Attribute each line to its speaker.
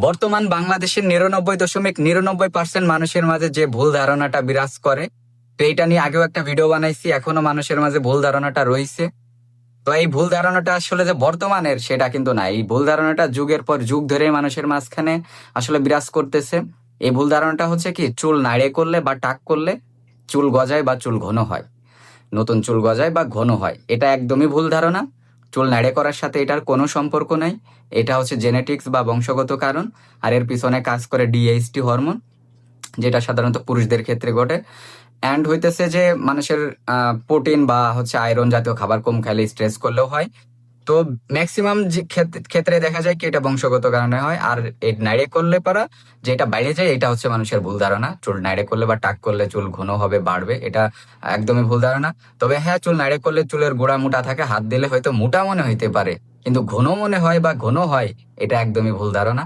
Speaker 1: বর্তমান বাংলাদেশের 99.99% মানুষের মাঝে যে ভুল ধারণাটা বিরাজ করে, তো এটা নিয়ে আগেও একটা ভিডিও বানাইছি, এখনো মানুষের মাঝে ভুল ধারণাটা রয়েছে। তো এই ভুল ধারণাটা আসলে যে বর্তমানের সেটা কিন্তু না, এই ভুল ধারণাটা যুগের পর যুগ ধরে মানুষের মাঝখানে আসলে বিরাজ করতেছে। এই ভুল ধারণাটা হচ্ছে কি, চুল নাড়ে করলে বা টাক করলে চুল গজায় বা চুল ঘন হয়, নতুন চুল গজায় বা ঘন হয়। এটা একদমই ভুল ধারণা। চুল নাড়ে করার সাথে এটার কোনো সম্পর্ক নাই। এটা হচ্ছে জেনেটিক্স বা বংশগত কারণ। আর এর পিছনে কাজ করে ডিএইচটি হরমোন, যেটা সাধারণত পুরুষদের ক্ষেত্রে ঘটে। অ্যান্ড হইতেছে যে মানুষের প্রোটিন বা হচ্ছে আয়রন জাতীয় খাবার কম খাইলে স্ট্রেস করলেও হয়। তো ম্যাক্সিমাম যে ক্ষেত্রে দেখা যায় কি এটা বংশগত কারণে হয়। আর এই নাইড়ে করলে পারা যেটা বাইরে যায়, এটা হচ্ছে মানুষের ভুল ধারণা। চুল নাইড়ে করলে বা টাক করলে চুল ঘন হবে, বাড়বে, এটা একদমই ভুল ধারণা। তবে হ্যাঁ, চুল নাইড়ে করলে চুলের গোড়া মোটা থাকে, হাত দিলে হয়তো মোটা মনে হইতে পারে, কিন্তু ঘন মনে হয় বা ঘন হয়, এটা একদমই ভুল ধারণা।